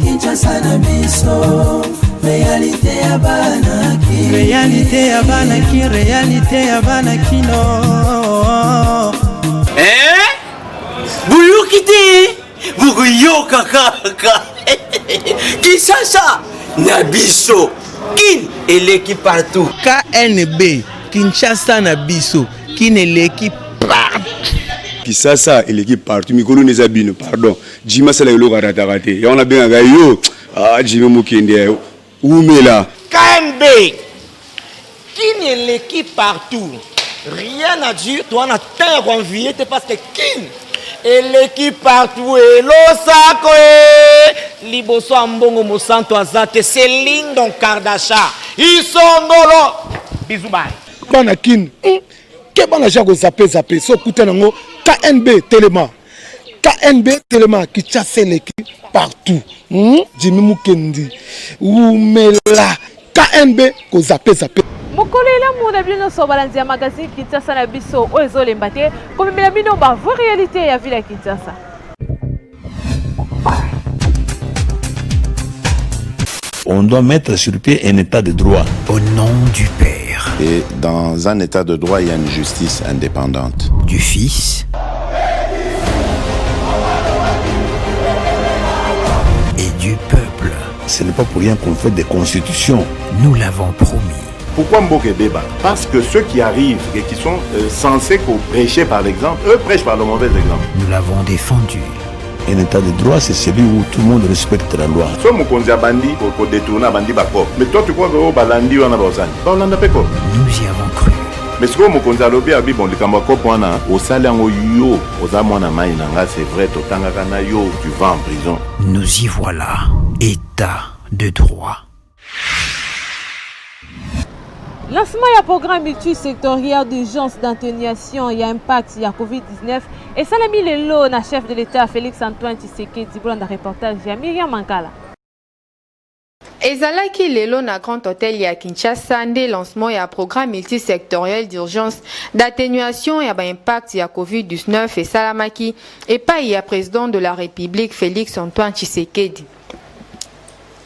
Kinshasa na biso, réalité ya banaki, réalité ya banaki, réalité ya banakino. Buyukite, bukuyoka kaka. Kinshasa na biso, kin eleki partout. KNB, Kinshasa na biso, kin eleki partout. Kinshasa eleki partout. Mikolo nezabino, pardon. Jima sala yolo karatarate. Ya on a bien yo. Jima mukende. Oumela. KNB, kin eleki partout. Rien à dire, toi on a terre envié, parce que kin eleki partout et l'osako liboso ambongo mosanto azate Céline Don Kardasha isongolo bisous bye bana kin ke bana jako zape so kuta nango KNB Telema qui chasse eleki partout Jimmy Mukendi Oumela KNB ko zape Mokolela mona bino so balanzi ya magazine Kinshasa na biso ozo lembate comme mela bino ba vraie réalité ya ville ya Kinshasa. On doit mettre sur pied un état de droit. Au nom du Père. Et dans un état de droit, il y a une justice indépendante. Du Fils. Et du peuple. Ce n'est pas pour rien qu'on fait des constitutions. Nous l'avons promis. Pourquoi Mboké débat? Parce que ceux qui arrivent et qui sont censés prêcher par l'exemple, eux prêchent par le mauvais exemple. Nous l'avons défendu. Un état de droit, c'est celui où tout le monde respecte la loi. Mais toi, tu crois que Balandi ou Anabosani? Nous y avons cru. Mais ce que Mokonzi alobi abi bon likambo kopwana osala ngo yo ozamona mai nanga c'est vrai totanga kana yo tu vas en prison. Nous y voilà, état de droit. Lancement du programme multisectoriel d'urgence d'atténuation et impact de la COVID-19 et Salami Lelo, na chef de l'État Félix Antoine Tshisekedi, dans le reportage de Myriam Mankala. Ezalaki lelo na Grand Hôtel ya Kinshasa nde lancement ya programme multisectoriel d'urgence d'atténuation ya impact ya COVID-19 et salamaki et pas ya président de la République Félix Antoine Tshisekedi.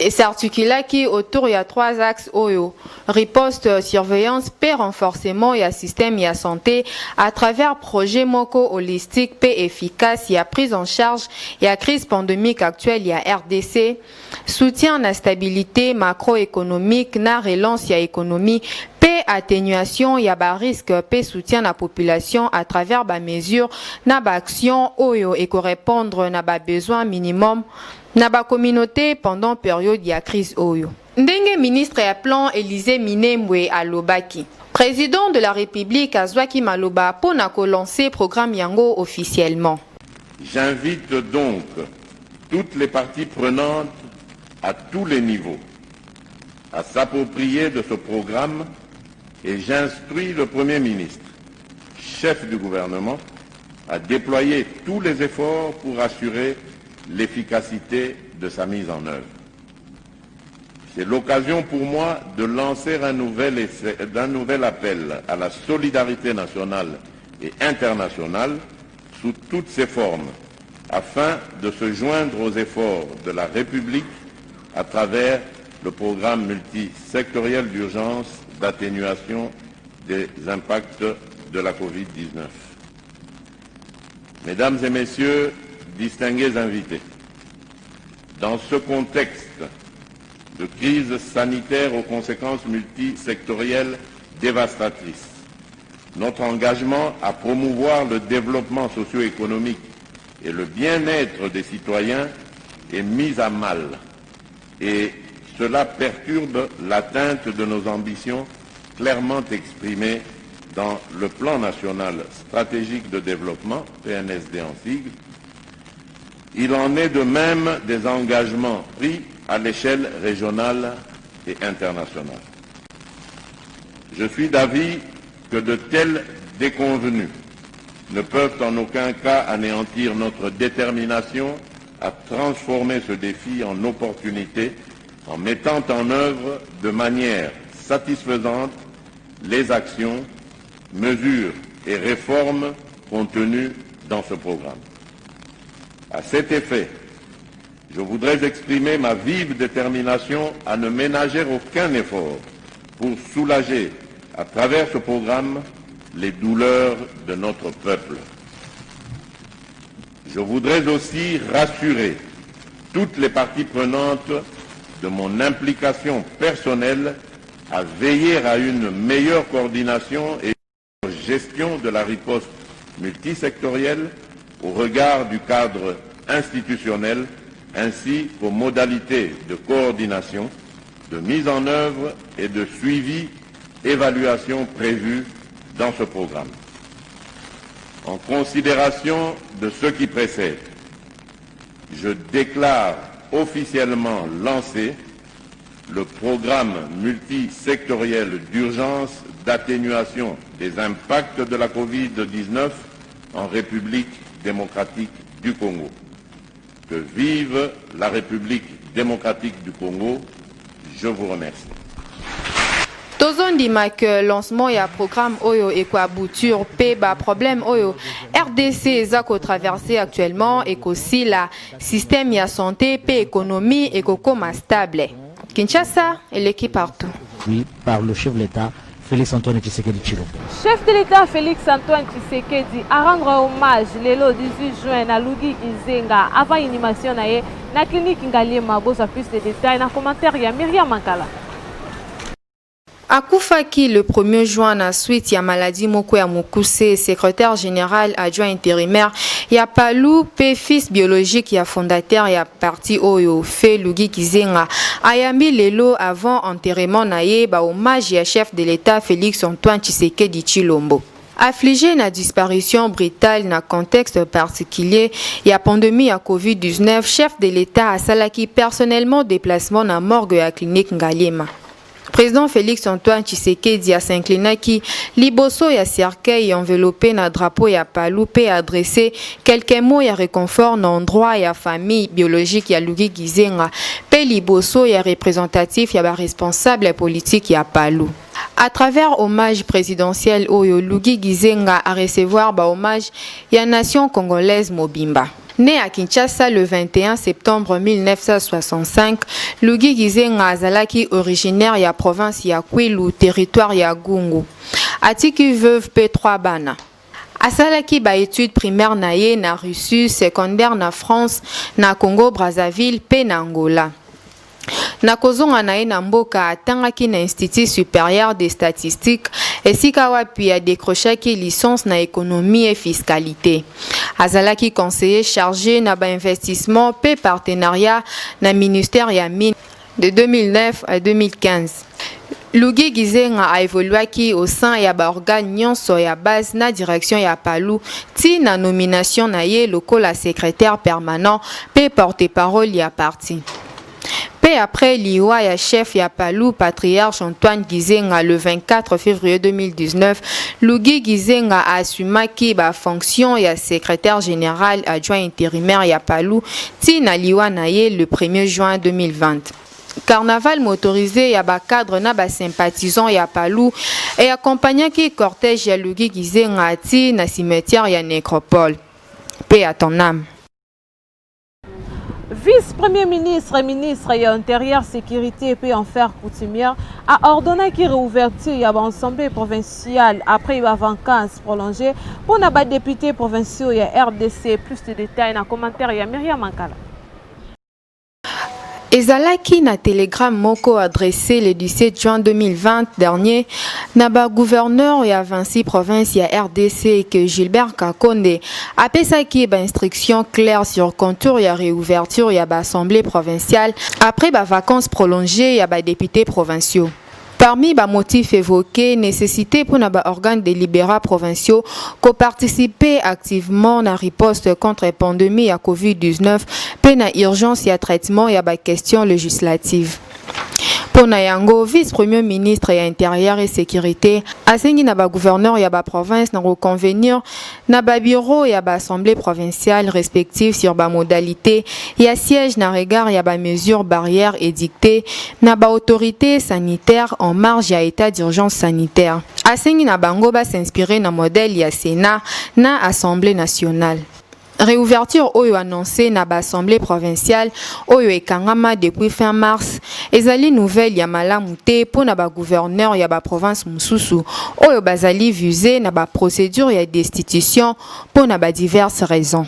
Et s'articulaki autour de 3 axes OYO. Riposte, surveillance, paix, renforcement et système et santé à travers projet Moko holistique, paix efficace et prise en charge et à crise pandémique actuelle et à RDC. Soutien à la stabilité macroéconomique, na relance et économie, paix atténuation et à risque, paix soutien à la population à travers ba mesures, na ba action OYO et correspondre na ba besoin minimum. Na ba communauté pendant période de crise oyo. Ndenge ministre ya plan Élysée Minembwe alobaki. Président de la République azwaki maloba pour na ko lancer programme yango officiellement. J'invite donc toutes les parties prenantes à tous les niveaux à s'approprier de ce programme et j'instruis le Premier ministre, chef du gouvernement, à déployer tous les efforts pour assurer l'efficacité de sa mise en œuvre. C'est l'occasion pour moi de lancer un nouvel appel à la solidarité nationale et internationale sous toutes ses formes, afin de se joindre aux efforts de la République à travers le programme multisectoriel d'urgence d'atténuation des impacts de la COVID-19. Mesdames et messieurs, distingués invités, dans ce contexte de crise sanitaire aux conséquences multisectorielles dévastatrices, notre engagement à promouvoir le développement socio-économique et le bien-être des citoyens est mis à mal et cela perturbe l'atteinte de nos ambitions clairement exprimées dans le plan national stratégique de développement, PNSD en sigle. Il en est de même des engagements pris à l'échelle régionale et internationale. Je suis d'avis que de telles déconvenues ne peuvent en aucun cas anéantir notre détermination à transformer ce défi en opportunité en mettant en œuvre de manière satisfaisante les actions, mesures et réformes contenues dans ce programme. À cet effet, je voudrais exprimer ma vive détermination à ne ménager aucun effort pour soulager, à travers ce programme, les douleurs de notre peuple. Je voudrais aussi rassurer toutes les parties prenantes de mon implication personnelle à veiller à une meilleure coordination et gestion de la riposte multisectorielle au regard du cadre institutionnel ainsi qu'aux modalités de coordination, de mise en œuvre et de suivi, évaluation prévues dans ce programme. En considération de ce qui précède, je déclare officiellement lancé le programme multisectoriel d'urgence d'atténuation des impacts de la Covid-19 en République démocratique du Congo. Que vive la République démocratique du Congo. Je vous remercie. Tozondima que lancement ya programme oyo et quoi bouture ba problème oyo RDC zako traversé actuellement et qu'aussi la système ya santé pe économie et coma stable. Kinshasa et l'équipe partout. Oui, par le chef de l'État Félix Antoine Tshisekedi Tshilombo. Chef de l'État Félix Antoine Tshisekedi a rendre hommage le 18 juin na Lugi Kizenga avant inhumation na na clinique Ngaliema. Boza plus de détails na commentaire ya Myriam Mankala. Akufaki le 1er juin na suite ya maladie moko ya Mukuse, secrétaire général adjoint intérimaire ya Palou pe fils biologique ya fondateur ya parti oyo fait Lugi Kizenga ayambi lelo avant enterrement na ye ba hommage ya chef de l'État Félix Antoine Tshisekedi Tshilombo. Affligé na disparition brutale na contexte particulier ya pandémie ya Covid-19, chef de l'État a salaki personnellement déplacement na morgue ya clinique Ngaliema. Président Félix Antoine Tshisekedi a s'inclinaki liboso ya cercueil enveloppé na drapeau ya Palou pe adressé quelques mots ya réconfort na endroit ya famille biologique ya Lugi Kizenga pe liboso ya représentatif ya ba responsable politique ya Palou. À travers hommage présidentiel oyo Lugi Kizenga a recevoir ba hommage ya nation congolaise mobimba. Né à Kinshasa le 21 septembre 1965, Lugi Kizenga azalaki originaire ya province ya Kwilu, territoire ya Gungu. Atiki veuve P3 bana. Asalaki ba études primaires na ye na Russie, secondaire na France, na Congo Brazzaville pe na Angola. Na kozonga na ye na mboka atangaki na Institut supérieur des statistiques esika wapi a décrochaki licence na économie et fiscalité. Azalaki conseiller chargé na ba investissement pe partenariat na ministère ya mine de 2009 à 2015. Lugi Kizenga a évolué au sein ya ba organe nyonso ya base na direction ya Palou ti na nomination na ye lokola secrétaire permanent pe porte-parole ya parti. Peu après l'Iwa ya chef ya Palou patriarche Antoine Kizenga le 24 février 2019, Lugi Kizenga a assumaki ba fonction ya secrétaire général adjoint intérimaire ya Palou ti na l'Iwa na ye le 1er juin 2020. Carnaval motorisé ya ba cadre na ba sympathisant ya Palou et accompagnant qui cortège ya Lugi Kizenga ti na cimetière ya Nécropole. Paix à ton âme. Vice-premier ministre et ministre de l'Intérieur, Sécurité et Paix en faire coutumière a ordonné qu'il réouverture de l'Assemblée provinciale après la vacances prolongée pour les députés provinciaux et RDC. Plus de détails dans le commentaire de Myriam Mankala. Ezalaki na télégramme moko adressé le 17 juin 2020 dernier naba gouverneur ya 26 provinces ya RDC que Gilbert Kakonde a pesaki ba instruction claire sur contour ya réouverture ya ba assemblée provinciale après ba vacances prolongées ya ba députés provinciaux. Parmi les motifs évoqués, nécessité pour les organes délibérants provinciaux de participer activement à la riposte contre la pandémie à Covid-19, puis à l'urgence et à traitement et à la question législative. Pona yango vice-premier ministre ya intérieur et sécurité asengi na ba gouverneur ya ba province na reconvenir na ba bureau ya ba assemblée provinciale respective sur ba modalité ya siège na regard ya ba mesures barrières édictées na ba autorité sanitaire en marge ya état d'urgence sanitaire. Asengi na bango ba s'inspirer na modèle ya Sénat na Assemblée nationale. Réouverture oyo annoncé na l'Assemblée provinciale oyo ekangama depuis fin mars ezali nouvelle ya malamu te pour na ba gouverneur ya ba province mususu oyo bazali visé na ba procédure ya destitution pour na ba diverses raisons.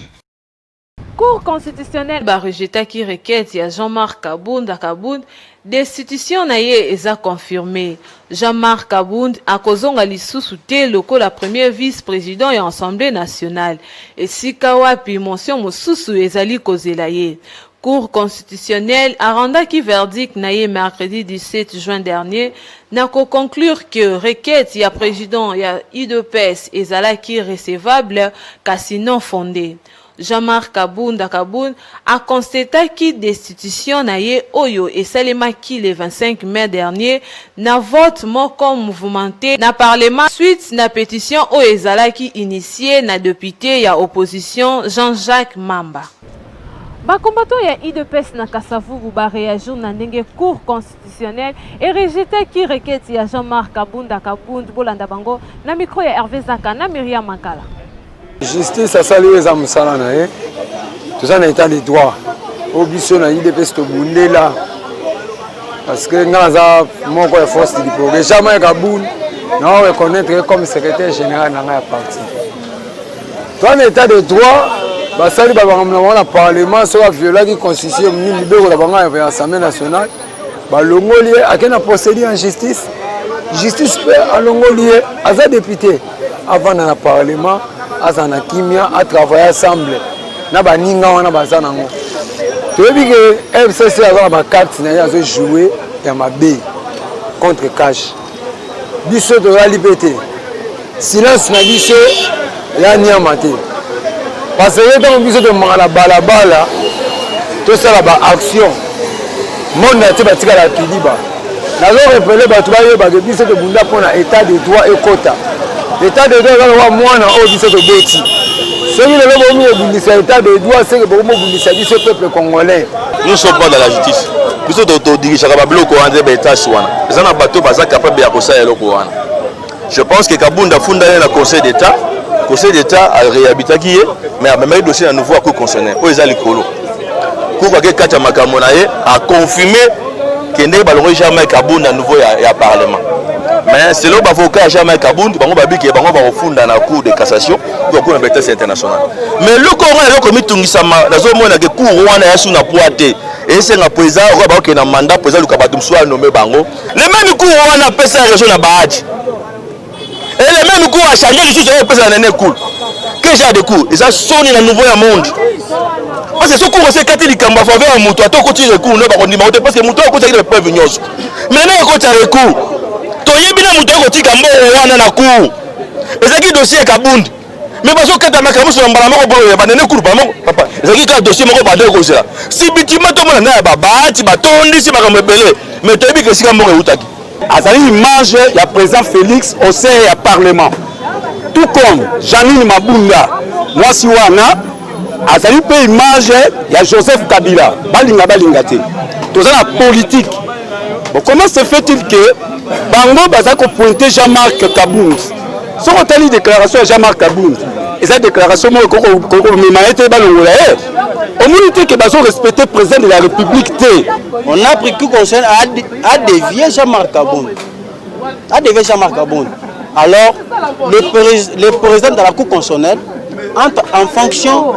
Cour constitutionnelle ba rejeta qui requête ya Jean-Marc Kabound destitution na ye eza confirmé. Jean-Marc Kabound a kozonga lisusu te loko la premier vice-président ya Assemblée nationale. Et sika wapi mention mosusu ezali kozela ye. Cour constitutionnelle a rendu verdict na ye mercredi 17 juin dernier na ko conclure que requête ya président ya UDPS ezalaki recevable kasi non fondée. Jean-Marc Kabound a constaté que destitution na ye oyo et salemaki le 25 mai dernier na vote moko mouvementé na parlement suite na pétition o ezalaki initiée na député ya opposition Jean-Jacques Mamba. Bakombato ya IDPS na Kasavubu ba réagir na ndenge cour constitutionnelle et rejeté qui requête ya Jean-Marc Kabound bolanda bango na micro ya Hervé Zaka na Myriam Mankala. Justice a salué les amoussala nae. Tout ça n'est pas de droit. Au biso na IDPS to bunde là. Parce que ngaza moko ya force du progrès. Jamais Kabound non reconnaître comme secrétaire général na ya parti. Tout n'est état de droit. Basali ba bangamna na parlement so va violer la constitution ni libéro la banga ya Assemblée nationale. Ba longolier akena procédure en justice. Justice peut à longolier aza député avant dans le parlement. Azana kimia a travaillé ensemble na baninga wana bazana ngo toyebi que FCC a ba carte na ya zo jouer ya mabe contre cash biso de la liberté silence na biso ya nyama te parce que dans biso de mala balabala to sala ba action monde ate batika la kiliba na zo repele batu ba yeba que biso de bunda pona état de droit et quota. L'état de droit est un moyen de bêtis. Ce qui est l'état de droit, c'est que le peuple congolais. Nous ne sommes pas dans la justice. Nous sommes dirigés par le bloc de l'État. Je pense que Kabound a fondé le Conseil d'État. Le Conseil d'État a réhabilité, mais a même dossier à nouveau à Cour constitutionnelle. La Cour a confirmé que ne va jamais Kabound à nouveau à Parlement. Mais c'est l'avocat jamais Kabound, on va dire qu'il va refonder dans la Cour de cassation, donc on a été international. Mais le Coran est comme tout ça, la zone où on a des cours où on a sous la pointe et c'est un président qui a un mandat président le Kabatum soit nommé Bango. Les mêmes cours où on a passé la région à Bahadj. Et les mêmes cours à changer les choses, on a passé dans les cours. Que j'ai des cours, ils ont sonné dans le nouveau monde. Parce que ce cours c'est catholique, on va faire un mouton, on continue les cours, parce que le mouton continue les preuves vignobles. Maintenant on continue les cours. Toyebina mutoko tika mbo wana na ku ezaki dossier Kabound mais bazo kata makamu so mbala moko boyo ba nene kuru pamo papa ezaki ka dossier moko ba de ko sela si bitima to mona na ba bati batondi si makambo ebele mais toyebi ke sika moko utaki azali image ya président Félix au sein ya parlement tout comme Janine Mabunda mwasi wana azali pe image ya Joseph Kabila balinga te toza na politique. Bon, comment se fait-il que Bango Bazako pointé Jean-Marc Kabound? Si on a une déclaration à Jean-Marc Kabound, et cette déclaration, on a respecté le président de la République. On a pris tout concerne à dévier Jean-Marc Kabound. Alors, le président de la Cour constitutionnelle entre en fonction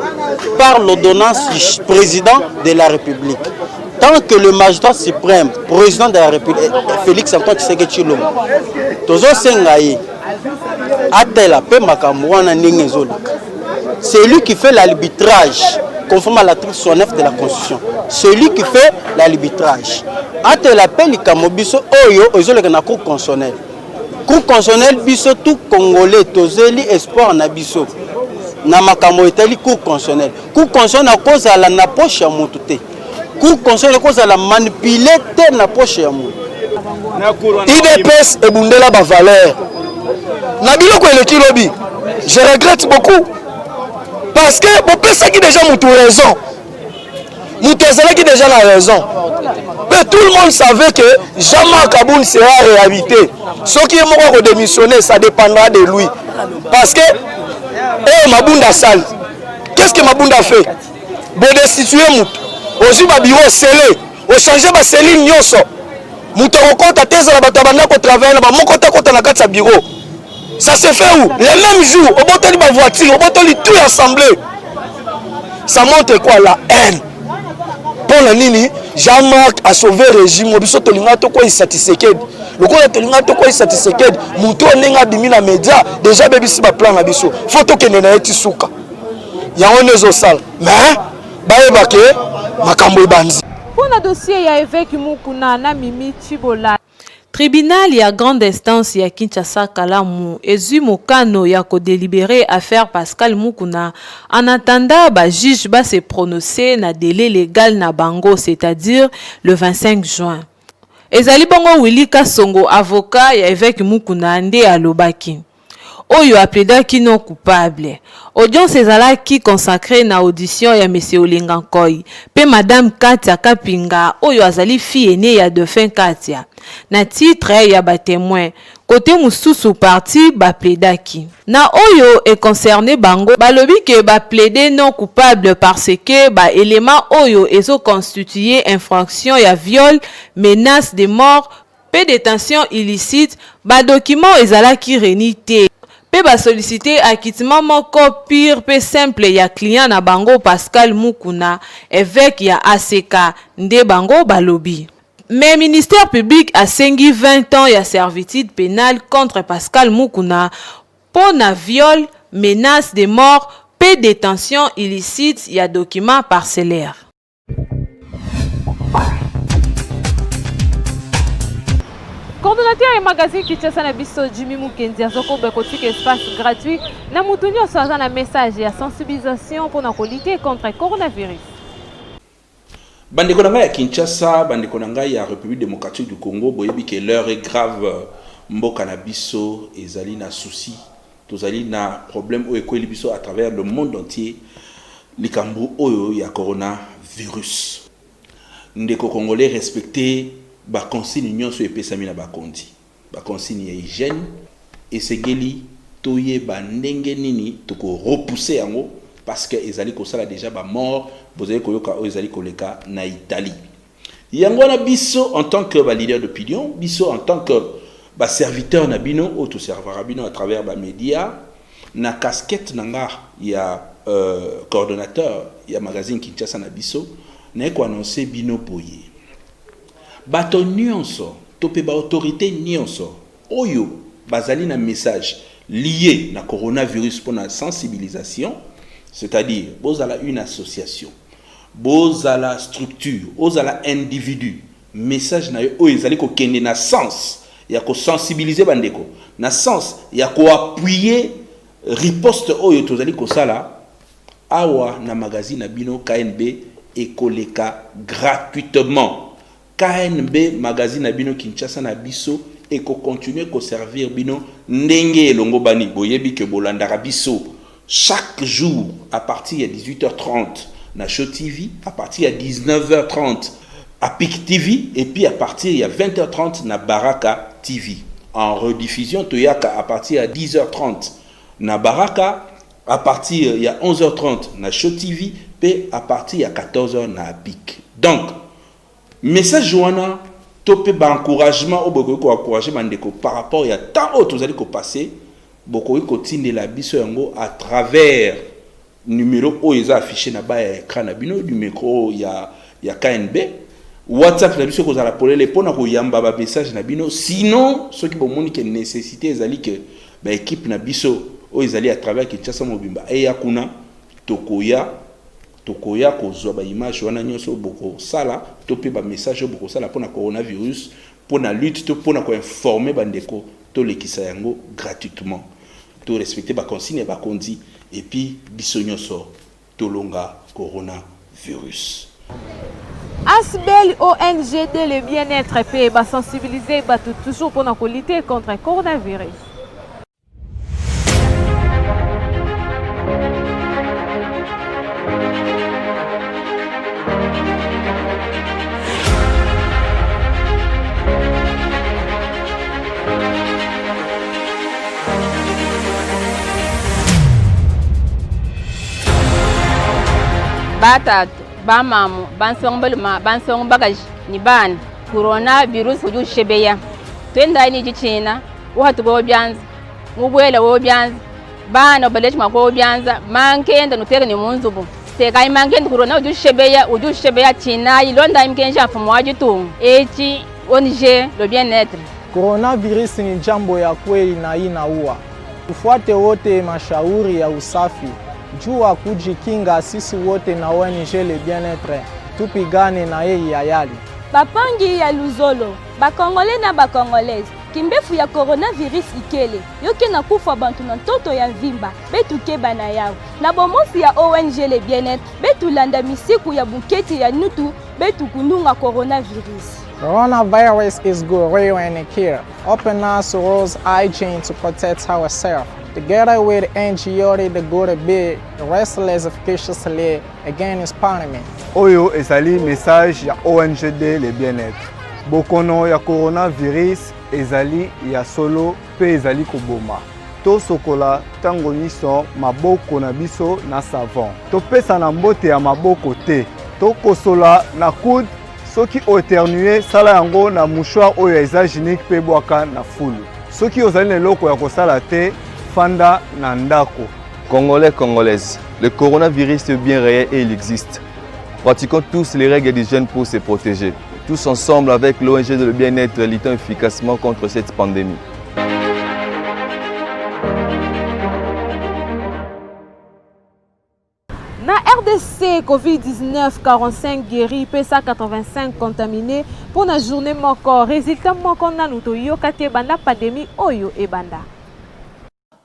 par l'ordonnance du président de la République. Tant que le magistrat suprême, président de la République, Félix Antoine Tshisekedi Tshilombo, c'est lui qui fait l'arbitrage, conformément à l'article 69 de la Constitution. C'est lui qui fait l'arbitrage. Ate l'appel Kamobiso Oyo, Oyo le Cour constitutionnelle. Cour constitutionnelle, biso tout Congolais, tozeli espoir na biso. Na makamo etali Cour constitutionnelle. Cour constitutionnelle à cause à la poche à montute. Cour constitutionnelle à cause à la manipuler na poche à montute. IDPS ebundela ba valeur na biloko eleki lobi. Je regrette beaucoup parce que bopesa qui déjà mutu raison, mutu qui déjà la raison. Mais tout le monde savait que Jean-Marc Kaboun sera réhabilité. Ce qui est mort démissionner, ça dépendra de lui. Parce que Mabunda sale. Qu'est-ce que Mabunda fait? Bon destituer mutu. Ozu ba bureau scellé. O changer ba cellule nyonso. Mutu okota teza la batabanda ko travailler na ba mokota kota na kati sa bureau. Ça se fait où? Le même jour, au bord de ma voiture, au bord de tout l'assemblée. Ça montre quoi? La haine. Pour la Nini, Jean-Marc a sauvé le régime. Obiso tolinga to quoi insatisfait. Le quoi tolinga to quoi insatisfait. Mouto nenga bimi la média. Déjà baby si ba plan na biso. Photo que nena eti suka. Ya on est au sale. Mais bae bake makambo ibanzi. Pour le dossier ya évêque Mukuna na Mimi Chibola. Tribunal ya grande instance ya Kinshasa Kalamu ezu mokano ya ko délibérer affaire Pascal Mukuna en attendant ba juge ba se prononcer na délai légal na bango, c'est-à-dire le 25 juin. Ezali bongo Willy Kasongo avocat ya évêque Mukuna nde alobaki oyo appelé non coupable. Audience ezalaki consacré na audition ya monsieur Olenga Nkoy pe madame Katia Kapinga oyo azali fille aînée ya Dauphin Katia. Na titre ya ba témoin côté mususu parti ba plaidaki na oyo est concerné bango balobi ke ba plaider non coupable parce que ba élément oyo ezo constituer infraction ya viol, menace de mort, pe détention illicite, ba document ezalaki renité pe ba solliciter acquittement moko pire pe simple ya client na bango Pascal Mukuna évêque ya ACK nde bango balobi. Mais ministère public a sengi 20 ans ya servitude pénale contre Pascal Mukuna pour na viol, menace de mort, pe détention illicite ya document parcellaire. Coordonnateur et magazine Kinshasa na biso Jimmy Mukendi azoko bekotika espace gratuit na mutuni osaza na message ya sensibilisation pour na lutter contre le coronavirus. Bandeko nanga ya Kinshasa, bandeko nanga ya République démocratique du Congo, boyebi que l'heure est grave, mboka na biso ezali na souci, tozali na problème o ekweli biso à travers le monde entier, likambo oyo ya coronavirus. Ndeko congolais respecter ba consigne nyonso epesami na bakondi. Ba consigne ya hygiène esegeli toye ba ndenge nini toko repousser yango parce que ezali kosala déjà ba mort bozali koyoka o ezali koleka na Italie. Yango na biso en tant que ba leader d'opinion, biso en tant que ba serviteur na bino ou tout serveur bino à travers ba média na casquette nanga ya coordonnateur ya magazine Kinshasa na biso na ko annoncer bino boye. Bato nyonso tope ba autorité nyonso oyo bazali na message lié na coronavirus pour la sensibilisation, c'est-à-dire bozala une association, bozala structure, bozala individu, message na yo oyo ezali ko kende na sens ya ko sensibiliser bandeko, na sens ya ko appuyer riposte oyo tozali ko sala awa na magazine na bino KNB ekoleka gratuitement. KNB magazine na bino Kinshasa na biso et ko continuer ko servir bino ndenge elongo bani boyebi ke bolandaka biso chaque jour à partir de 18h30 na Show TV, à partir de 19h30 à PIC TV et puis à partir de 20h30 na Baraka TV. En rediffusion toyaka à partir de 10h30 na Baraka, à partir de 11h30 na Show TV et à partir de 14h na PIC. Donc message joana topé ba encouragement au boko ko encourager bandeko par rapport ya tant autres vous allez ko passer boko ko tindela biso yango à travers numéro o eza affiché na ba écran na bino du micro ya KNB WhatsApp na biso ko za la polele pona ko yamba ba message na bino sinon ceux qui bomoni que nécessité ezali que ba équipe na biso o ezali à travers Kinshasa Mobimba et ya kuna tokoya kozwa ba image wana nyonso boko sala topé ba message boko sala pona coronavirus pona lutte to pona ko informer bandeko to lekisa yango gratuitement to respecter ba consigne ba kondi et puis biso nyonso to longa coronavirus. Asbel ONG de le bien-être et sensibiliser toujours pour lutter contre le coronavirus. Batat, bamamu, bansongbelma, bansongbagaj, ni ban, coronavirus wuju shebeya. Twenda ni jichina, watu go byanza, mubwela wo byanza, bana balech mako byanza, mankenda nutega ni munzubu. Tekai mankenda corona wuju shebeya china, ilonda imkenja mfumo tu. Eti ONG le bien-être. Coronavirus ni jambo ya kweli na inaua. Tufuate wote mashauri ya usafi. Jua kujikinga sisi wote na ONG le bien-être. Tupigane na yeye yayali. Bapangi ya Luzolo, bakongole na bakongolese. Kimbefu ya coronavirus ikele. Yoke na kufa bantu na ntoto ya vimba. Betu keba na yao. Na bomosi ya ONG le bien-être. Betu landa misiku ya buketi ya nutu. Betu kununga coronavirus. Coronavirus is good and care. Open our rose hygiene to protect ourselves. Together with NGO, the good be restless efficaciously against parliament. Oyo ezali message ya ONGD le bien-être. Bokono ya coronavirus ezali ya solo pe ezali koboma. To sokola tango nyonso maboko na biso na savon. Topesa na mbote ya maboko te. To kosola na coude soki oternuer sala yango na mouchoir oyo eza hygiénique pe bwaka na fulu. Soki ozali na eloko ya kosala te Fanda Nandako. Congolais, Congolaises, le coronavirus est bien réel et il existe. Pratiquons tous les règles d'hygiène pour se protéger. Tous ensemble avec l'ONG de le bien-être, luttons efficacement contre cette pandémie. Na RDC, COVID-19, 45 guéris, PSA 85 contaminés. Pour la journée moko, résultat moko na nuto yokate banda pandémie oyo e banda.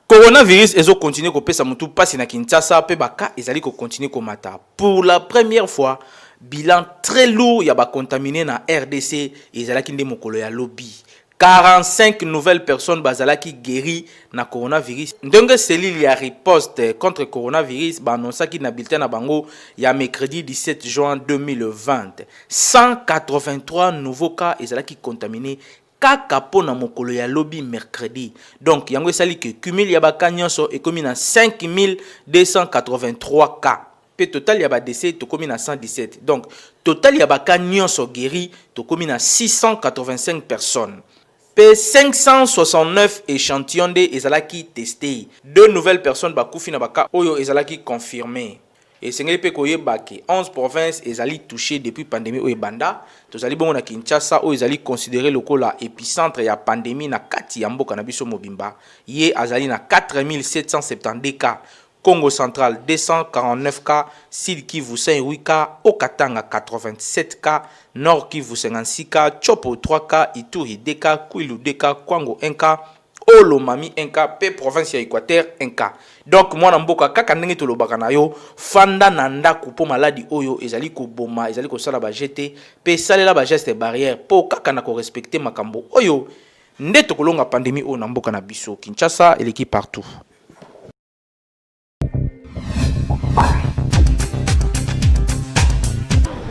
Coronavirus ezo continue ko pesa mutu pasi na Kinshasa pe baka ezali ko continue ko mata. Pour la première fois, bilan très lourd ya ba contaminé na RDC ezalaki nde mokolo ya lobby. 45 nouvelles personnes bazalaki guéries na coronavirus. Ndenge cellule ya riposte contre coronavirus ba annonsaki na bulletin na bango ya mercredi 17 juin 2020. 183 nouveaux cas ezalaki contaminés kaka pona mokolo ya lobby mercredi. Donc yango esali que cumul ya baka nyonso ekomi na 5283 cas. Pe total ya ba décès tokomi na 117. Donc total ya baka nyonso guéri tokomi na 685 personnes. Pe 569 échantillons de ezalaki testé. 2 nouvelles personnes bakufi na baka oyo ezalaki confirmé. Et c'est ngeli pe koyeba ke 11 provinces ezali touchées depuis pandémie oyo banda. Tozali bongo na Kinshasa oyo ezali considéré lokola épicentre ya pandémie na kati ya mboka na biso mobimba. Ye azali na 4770 cas. Congo central 249 cas, Sud Kivu 8 cas, Okatanga 87 cas, Nord Kivu 56 cas, Chopo 3 cas, Ituri 2 cas, Kwilu 2 cas, Kwango 1 cas, Olomami 1 cas, pe province ya Équateur 1 cas. Donc mwana mboka kaka ndenge tolobaka na yo fanda na ndako po maladi oyo ezali ko boma ezali ko sala ba jeté pe salela ba geste barrière po kaka na ko respecter makambo oyo nde tokolonga pandémie oyo na mboka na biso Kinshasa eleki partout.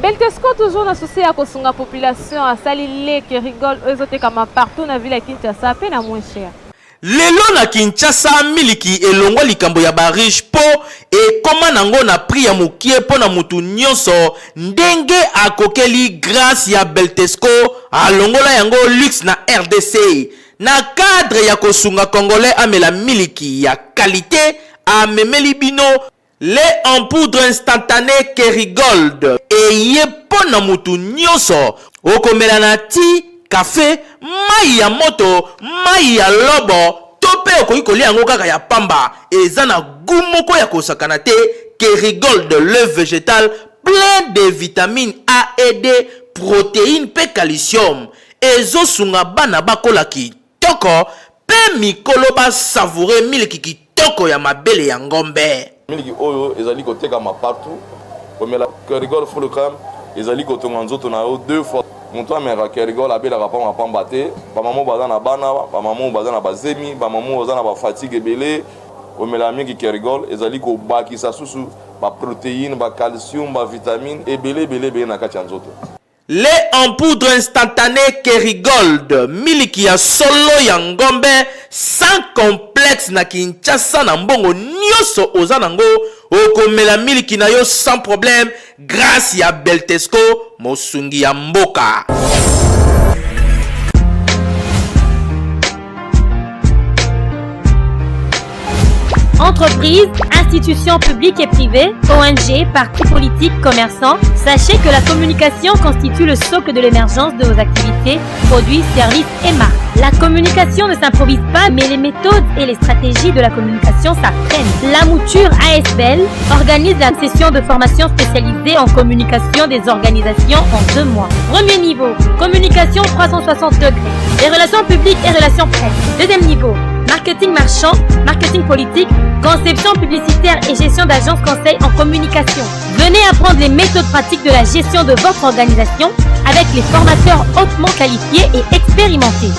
Beltesco toujours associé à la population à Salilé qui rigole aux autres comme partout dans la ville de Kinshasa pe na moins cher. Lelo na Kinshasa miliki elongwa likambo ya ba riche po e koma nango na prix ya mukie po na mutu nyonso ndenge akokeli grâce ya Beltesco alongola yango luxe na RDC na cadre ya kosunga congolais amela miliki ya qualité amemeli bino lait en poudre instantanée Kerigold e ye po na mutu nyonso okomela na ti café, mai ya moto, mai ya lobo, tope okoki kolia yango kaka ya pamba, eza na goût moko ya kosakana te, Kerigold de l'œuf végétal plein de vitamines A et D, protéines pe calcium. Ezo sunga bana bakola kitoko, pe mikolo ba savourer miliki kitoko ya mabele ya ngombe. Miliki oyo ezali koteka ma partout, comme la Kerigold full crème. ezali kotonga nzoto na yo 2 fois moto ameka kerigol abelaka pa mapamba te bamama baza na bana bamama baza na bazemi bamama baza na bafatigue ebele omela mingi kerigol ezali kobakisa susu baprotéine bacalcium bavitamine ebele na kati ya nzoto. Lait en poudre instantanée Kerigold, miliki ya solo ya ngombe, sans complexe na Kinshasa na mbongo nyoso ozanango, okomela miliki na yo sans problème, grâce ya Beltesco, mosungi ya mboka. Entreprises, institutions publiques et privées, ONG, partis politiques, commerçants, sachez que la communication constitue le socle de l'émergence de vos activités, produits, services et marques. La communication ne s'improvise pas, mais les méthodes et les stratégies de la communication s'apprennent. La Mouture ASBL organise la session de formation spécialisée en communication des organisations en 2 mois. Premier niveau, communication 360 degrés, les relations publiques et relations presse. Deuxième niveau, marketing marchand, marketing politique, conception publicitaire et gestion d'agence conseil en communication. Venez apprendre les méthodes pratiques de la gestion de votre organisation avec les formateurs hautement qualifiés et expérimentés.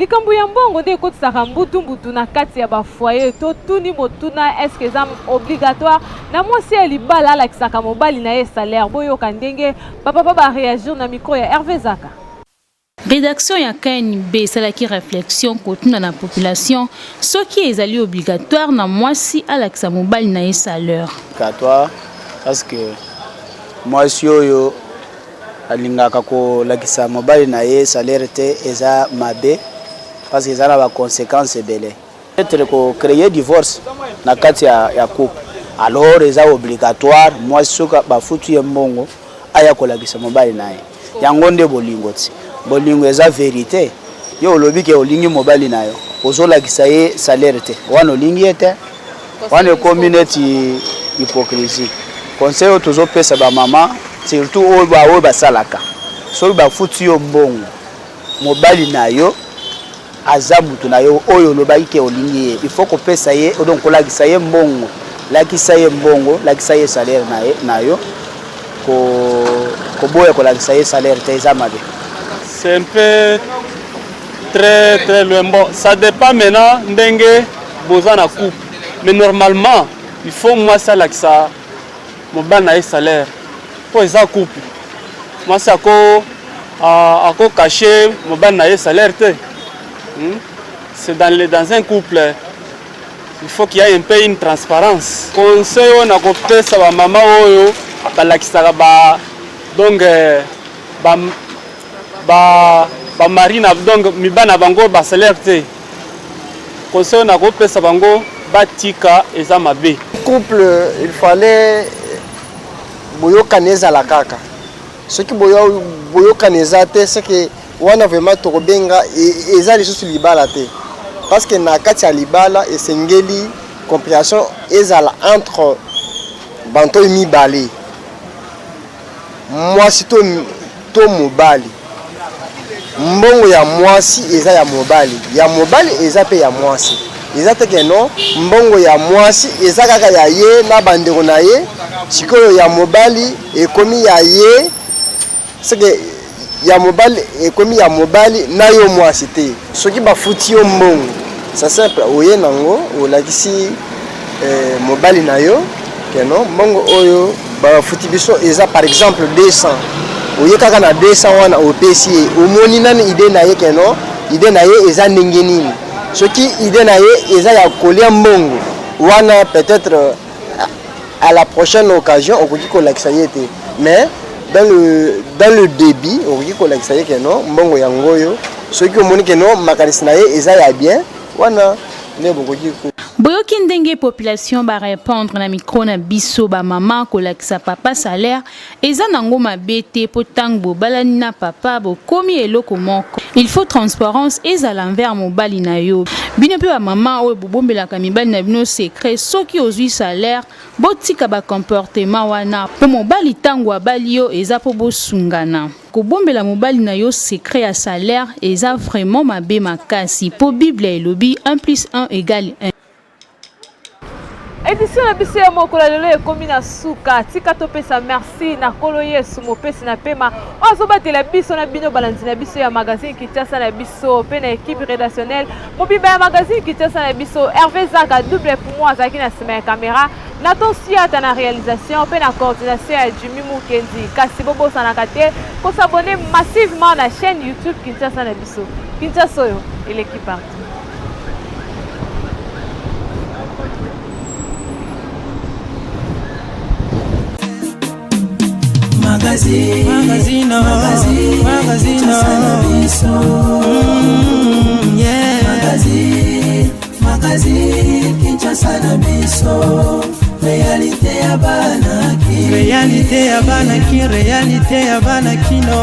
likambo ya mbongo nde ekotisaka mbutu na kati ya bafoyer totuni motuna eske eza obligatoire na mwasi ya libala alakisaka mobali na ye salaire boyoka ndenge papa baréagir na micro ya Hervé Zaka. Rédaction ya KNB salaki réflexion kotuna na population soki ezali obligatoire na mwasi alakisa mobali na ye salaire. Obligatoire parce que mwasi oyo alingaka ko lakisa mobali na ye salaire te eza mabe parce que ça a des conséquences belé. Peut-être que créer divorce na kati ya couple. Alors eza obligatoire moi soka ba futu ya mbongo aya ko lakisa mobali na ye. Yango nde bolingo ti. Bolingo eza vérité. Yo lobi ke olingi mobali na yo. Ozo lakisa ye salaire te. Wana olingi ete. Wana community hypocrisie. Conseil tozo pesa ba mama surtout oyo ba salaka. So ba futu yo mbongo. Mobali na yo azamutu na yo oyo lobaki ke olingi il faut ko pesa ye donc lakisa ye mbongo lakisa ye salaire na yo ko boya ko lakisa ye salaire te ezamabe. C'est un peu très loin. Bon, ça dépend maintenant ndenge boza na couple mais normalement il faut moi ça lakisa mobali na ye salaire pour eza couple moi ça ako cacher mobali na ye salaire te. C'est dans un couple, il faut qu'il y ait un peu une transparence. Conseil on a coupé ça va maman oyo balakisaka ba donc ba marina donc mibana bango ba salaire te. Conseil on a coupé ça bango batika eza mabe. Couple il fallait boyokaneza la kaka. Ce qui boyokaneza te c'est que wana vraiment tokobenga eza lisusu libala te parce que na kati ya libala esengeli compréhension ezala entre banto mibale mwasi to mobali mbongo ya mwasi eza ya mobali eza pe ya mwasi eza te ke non mbongo ya mwasi eza kaka ya ye na bandeko na ye sikoyo ya mobali ekomi ya ye seke ya mobali ekomi ya mobali na yo mwasi te soki bafuti yo mbongo ça simple oye nango olakisi mobali na yo keno mbongo oyo bafuti biso eza par exemple 200 oye kaka na 200 wana opesi ye omoni nani ide na ye keno ide na ye eza ndenge nini soki ide na ye eza ya kolia mbongo wana peut-être à la prochaine occasion okoki kolakisa ye te mais dans le débit okoki kolakisa ye keno mbongo yango oyo soki omoni keno makanisi na ye eza ya bien wana nde bokoki boyoki ndenge population ba répondre na micro na biso ba mama kolakisa papa salaire eza nango mabe te po tango bobalani na papa bokomi eloko moko. Il faut transparence ezala envers mobali na yo. Bino pe ba mama oyo bobombelaka mibali na bino secret soki ozwi salaire botika ba comportement wana po mobali tango abali yo eza po bosungana. Kobombela mobali na yo secret ya salaire eza vraiment mabe makasi po Bible elobi 1 + 1 = 1. édition na biso ya mokolo lelo ekomi na suka tika topesa merci na kolo Yesu mopesi na pema ozobatela biso na bino balandi na biso ya magazine Kinshasa na biso pe na équipe rédactionnelle mobimba ya magazine Kinshasa na biso Hervé Zaka double pour moi azaki na sima ya caméra Nathan Siata na réalisation pe na coordination ya Jimmy Mukendi kasi bobo sanaka te ko s'abonner massivement na chaîne YouTube Kinshasa na biso Kinshasa yo et l'équipe partout. Magazine Kinshasa na biso réalité ya bana réalité ya bana kino